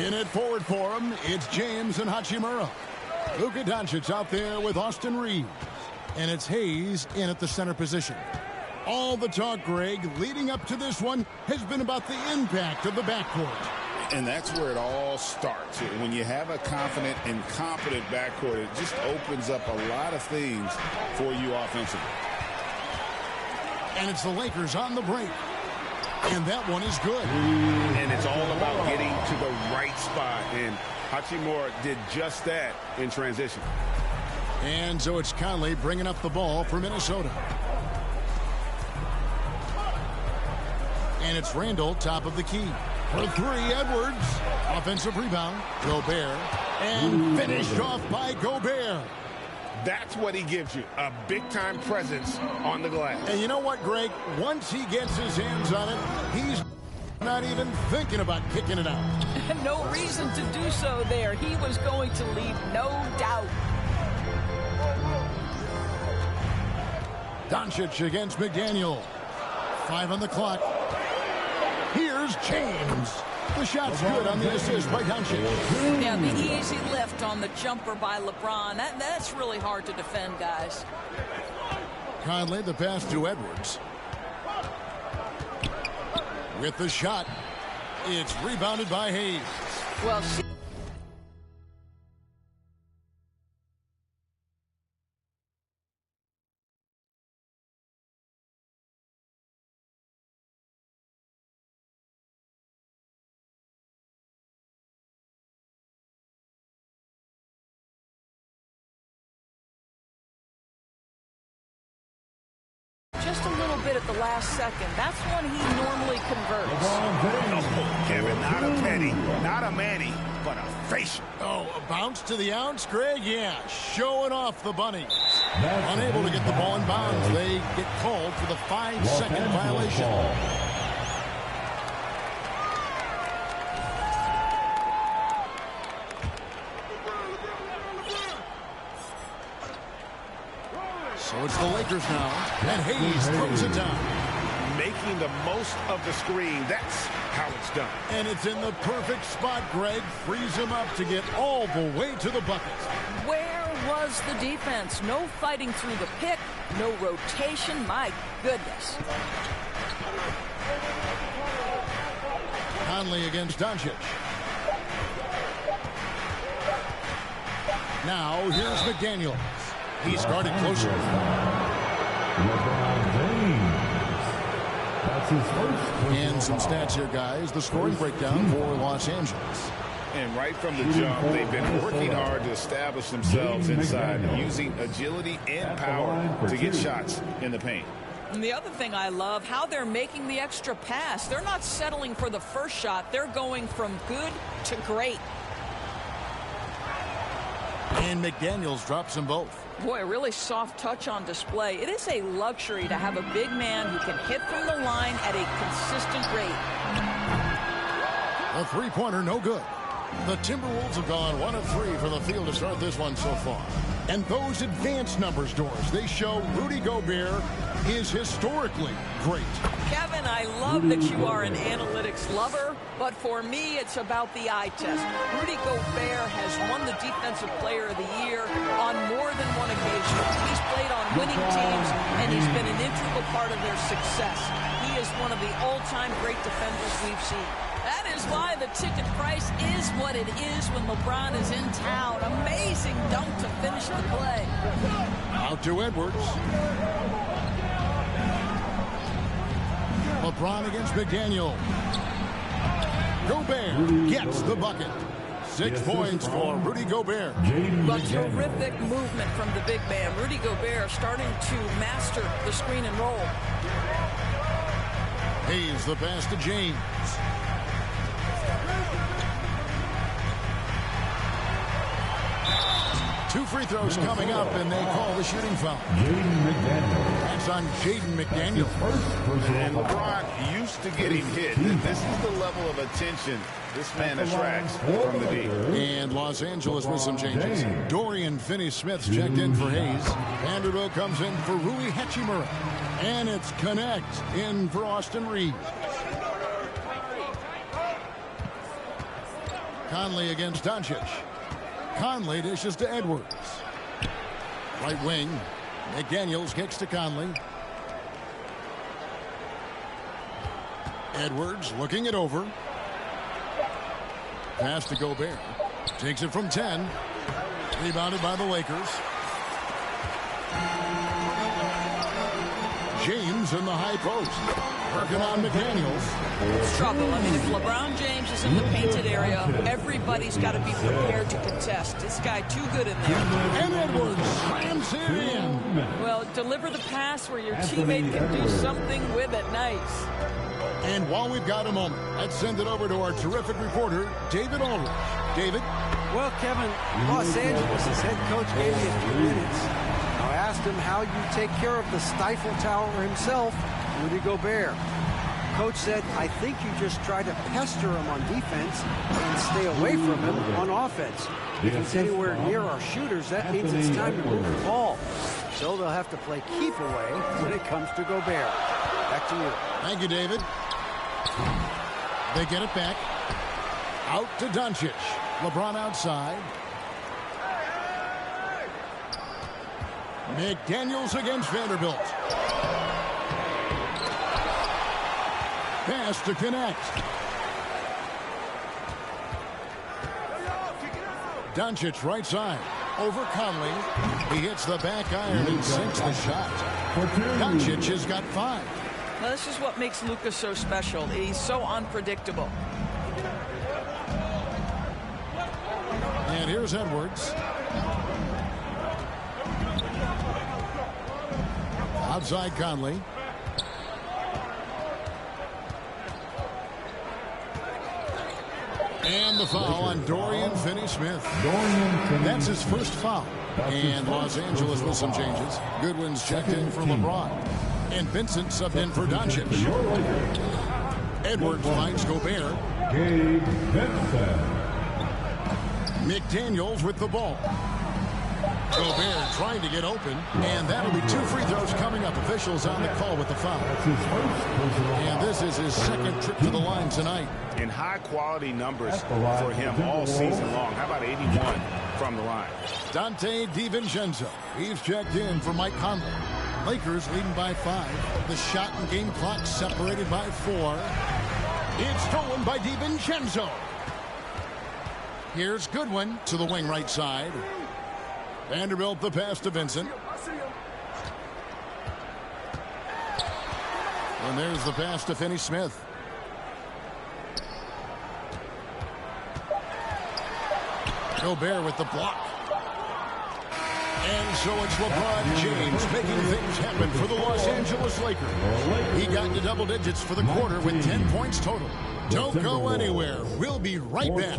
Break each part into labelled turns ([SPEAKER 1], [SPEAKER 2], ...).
[SPEAKER 1] In it forward for him, it's James and Hachimura. Luka Doncic out there with Austin Reeves. And it's Hayes in at the center position. All the talk, Greg, leading up to this one has been about the impact of the backcourt.
[SPEAKER 2] And that's where it all starts. When you have a confident and competent backcourt, it just opens up a lot of things for you offensively.
[SPEAKER 1] And it's the Lakers on the break. And that one is good.
[SPEAKER 2] And it's all about getting to the right spot. And Hachimura did just that in transition.
[SPEAKER 1] And so it's Conley bringing up the ball for Minnesota. And it's Randall, top of the key. For three, Edwards. Offensive rebound. Gobert. And finished off by Gobert.
[SPEAKER 2] That's what he gives you, a big-time presence on the glass.
[SPEAKER 1] And you know what, Greg? Once he gets his hands on it, he's not even thinking about kicking it out.
[SPEAKER 3] No reason to do so there. He was going to leave, no doubt.
[SPEAKER 1] Doncic against McDaniel. 5 on the clock. Here's James. The shot's good on the assist by Doncic.
[SPEAKER 3] Yeah, the easy lift on the jumper by LeBron. That's really hard to defend, guys.
[SPEAKER 1] Conley, the pass to Edwards. With the shot, it's rebounded by Hayes.
[SPEAKER 3] Well, just a little bit at the last second. That's when he normally converts.
[SPEAKER 2] Oh, Kevin, not a penny, not a Manny, but a facial.
[SPEAKER 1] Oh, a bounce to the ounce, Greg? Yeah, showing off the bunny. Unable to get the ball in bounds. They get called for the 5-second violation. So it's the Lakers now, and Hayes throws it down.
[SPEAKER 2] Making the most of the screen, that's how it's done.
[SPEAKER 1] And it's in the perfect spot, Greg. Frees him up to get all the way to the bucket.
[SPEAKER 3] Where was the defense? No fighting through the pick, no rotation. My goodness.
[SPEAKER 1] Conley against Doncic. Now here's McDaniel. He's guarded closer. And some stats here, guys. The scoring breakdown for Los Angeles.
[SPEAKER 2] And right from the jump, they've been working hard to establish themselves inside, using agility and power to get shots in the paint.
[SPEAKER 3] And the other thing I love, how they're making the extra pass. They're not settling for the first shot. They're going from good to great.
[SPEAKER 1] And McDaniels drops them both.
[SPEAKER 3] Boy, a really soft touch on display. It is a luxury to have a big man who can hit from the line at a consistent rate.
[SPEAKER 1] A three-pointer, no good. The Timberwolves have gone 1 of 3 for the field to start this one so far. And those advanced numbers, Doris, they show Rudy Gobert is historically great.
[SPEAKER 3] Kevin, I love that you are an analytics lover, but for me, it's about the eye test. Rudy Gobert has won the Defensive Player of the Year on more than one occasion. He's played on winning teams, and he's been an integral part of their success. He is one of the all-time great defenders we've seen. That is why the ticket price is what it is when LeBron is in town. Amazing dunk to finish the play.
[SPEAKER 1] Out to Edwards. LeBron against McDaniel. Gobert gets the bucket. 6 points for Rudy Gobert.
[SPEAKER 3] But terrific movement from the big man. Rudy Gobert starting to master the screen and roll.
[SPEAKER 1] Hayes the pass to James. Two free throws coming up, and they call the shooting foul. That's on Jaden McDaniel.
[SPEAKER 2] And LeBron used to getting hit. This is the level of attention this man attracts from the deep.
[SPEAKER 1] And Los Angeles with some changes. Dorian Finney-Smith's checked in for Hayes. Vanderbilt comes in for Rui Hachimura. And it's Connect in for Austin Reeves. Conley against Doncic. Conley dishes to Edwards. Right wing. McDaniels kicks to Conley. Edwards looking it over. Pass to Gobert. Takes it from 10. Rebounded by the Lakers. James in the high post. Working on McDaniels.
[SPEAKER 3] Struggle. I mean, if LeBron James is in the painted area, everybody's got to be prepared to contest. This guy too good in there.
[SPEAKER 1] And Edwards slams it in.
[SPEAKER 3] Well, deliver the pass where your teammate can do something with it. Nice.
[SPEAKER 1] And while we've got a moment, let's send it over to our terrific reporter, David Aldridge. David?
[SPEAKER 4] Well, Kevin, Los Angeles' head coach gave me a few minutes. I asked him how you take care of the Stifle Tower himself, Rudy Gobert. Coach said, I think you just try to pester him on defense and stay away from him on offense. If he's anywhere near our shooters, that means it's time to move the ball. So they'll have to play keep away when it comes to Gobert. Back to you.
[SPEAKER 1] Thank you, David. They get it back. Out to Doncic. LeBron outside. McDaniels against Vanderbilt. Pass to connect. Doncic right side. Over Conley. He hits the back iron and sinks the shot. Doncic has got 5.
[SPEAKER 3] Well, this is what makes Luka so special. He's so unpredictable.
[SPEAKER 1] And here's Edwards. Outside Conley. And the foul on Dorian Finney-Smith. That's his first foul. And Los Angeles with some changes. Goodwin's checked in for LeBron. And Vincent subbed in for Doncic. Edwards finds Gobert. McDaniels with the ball. Gobert trying to get open. And that'll be 2 free throws coming up. Officials on the call with the foul. And this is his second trip to the line tonight.
[SPEAKER 2] And high-quality numbers for him all season long. How about 81 from the line?
[SPEAKER 1] Dante DiVincenzo. He's checked in for Mike Conley. Lakers leading by 5. The shot and game clock separated by 4. It's stolen by DiVincenzo. Here's Goodwin to the wing right side. Vanderbilt the pass to Vincent. And there's the pass to Finney-Smith. Gobert with the block. And so it's LeBron James making things happen for the Los Angeles Lakers. He got to double digits for the quarter with 10 points total. Don't go anywhere. We'll be right back.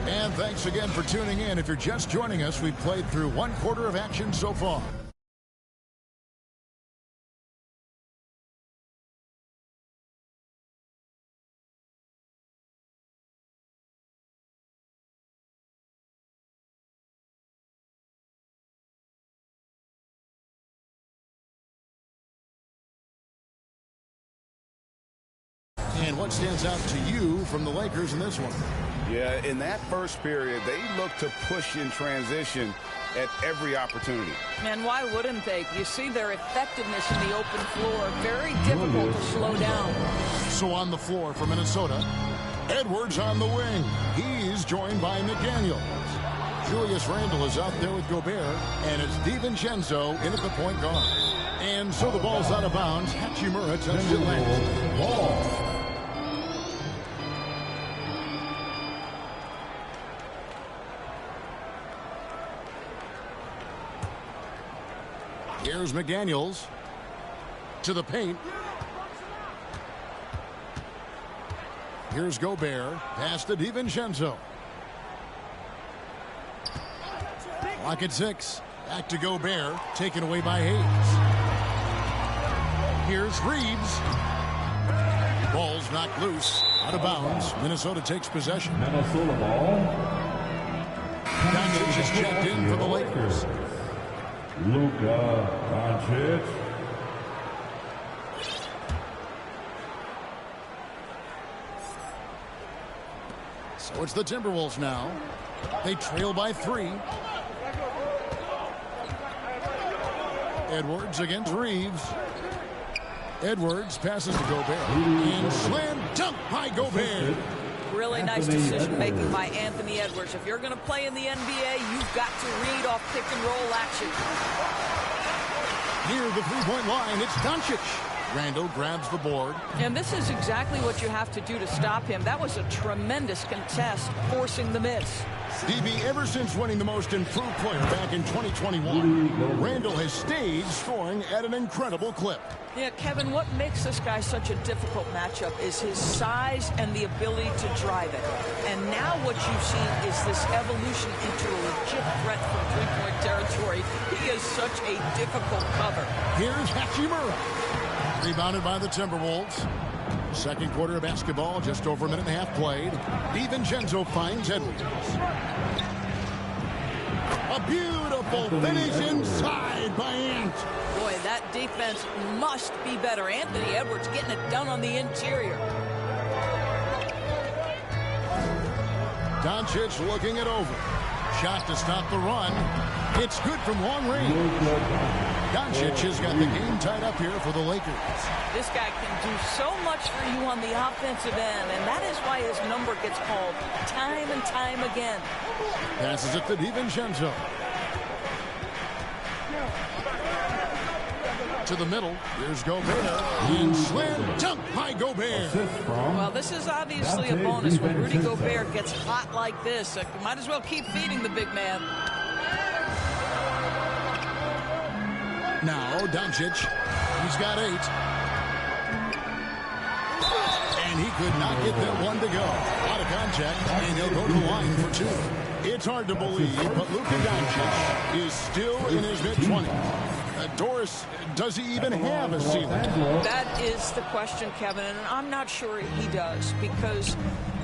[SPEAKER 1] And thanks again for tuning in. If you're just joining us, we've played through 1/4 of action so far. And what stands out to you from the Lakers in this one?
[SPEAKER 2] Yeah, in that first period, they looked to push in transition at every opportunity.
[SPEAKER 3] Man, why wouldn't they? You see their effectiveness in the open floor. Very difficult to slow down.
[SPEAKER 1] So on the floor for Minnesota, Edwards on the wing. He's joined by McDaniels. Julius Randle is out there with Gobert, and it's DiVincenzo in at the point guard. And so the ball's out of bounds. Hachimura touched it last. Ball. Here's McDaniels to the paint. Here's Gobert. Pass to DiVincenzo. Clock at 6. Back to Gobert. Taken away by Hayes. Here's Reeves. Ball's knocked loose. Out of bounds. Minnesota takes possession.
[SPEAKER 5] Minnesota ball.
[SPEAKER 1] Doncic is checked in for the Lakers.
[SPEAKER 5] Luka Doncic.
[SPEAKER 1] So it's the Timberwolves now. They trail by 3. Edwards against Reeves. Edwards passes to Gobert. And slam dunk by Gobert.
[SPEAKER 3] Really nice decision making by Anthony Edwards. If you're going to play in the NBA, you've got to read off pick and roll action.
[SPEAKER 1] Near the three-point line, it's Doncic. Randall grabs the board.
[SPEAKER 3] And this is exactly what you have to do to stop him. That was a tremendous contest, forcing the miss.
[SPEAKER 1] DB, ever since winning the most improved player back in 2021, Randall has stayed scoring at an incredible clip.
[SPEAKER 3] Yeah, Kevin, what makes this guy such a difficult matchup is his size and the ability to drive it. And now what you've seen is this evolution into a legit threat from three-point territory. He is such a difficult cover.
[SPEAKER 1] Here's Hachimura. Rebounded by the Timberwolves. Second quarter of basketball, just over a minute and a half played. DiVincenzo finds Edwards. A beautiful finish inside by Ant.
[SPEAKER 3] Boy, that defense must be better. Anthony Edwards getting it done on the interior.
[SPEAKER 1] Doncic looking it over. Shot to stop the run. It's good from long range. Doncic has got the game tied up here for the Lakers.
[SPEAKER 3] This guy can do so much for you on the offensive end, and that is why his number gets called time and time again.
[SPEAKER 1] Passes it to DiVincenzo. To the middle. Here's Gobert. And slam dunk by Gobert.
[SPEAKER 3] Well, this is obviously a bonus when Rudy Gobert gets hot like this. You might as well keep feeding the big man.
[SPEAKER 1] Now, Doncic. He's got 8. And he could not get that one to go. Out of contact, and he'll go to the line for 2. It's hard to believe, but Luka Doncic is still in his mid-20s. Doris, does he even have a ceiling?
[SPEAKER 3] That is the question, Kevin, and I'm not sure he does, because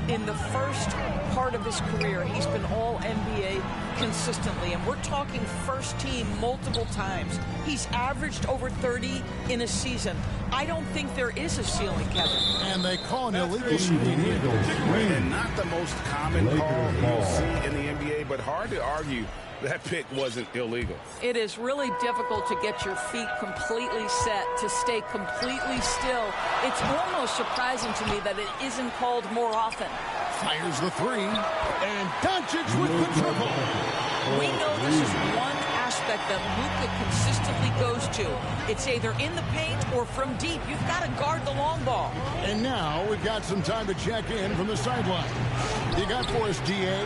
[SPEAKER 3] in the first part of his career, he's been all NBA consistently, and we're talking first team multiple times. He's averaged over 30 in a season. I don't think there is a ceiling, Kevin.
[SPEAKER 1] And they call an illegal screen here.
[SPEAKER 2] And not the most common call you'll see in the NBA, but hard to argue that pick wasn't illegal.
[SPEAKER 3] It is really difficult to get your feet completely set, to stay completely still. It's almost surprising to me that it isn't called more often.
[SPEAKER 1] Fires the 3, and Doncic with the triple.
[SPEAKER 3] We know this is one aspect that Luka consistently goes to. It's either in the paint or from deep. You've got to guard the long ball.
[SPEAKER 1] And now we've got some time to check in from the sideline. You got for us, DA?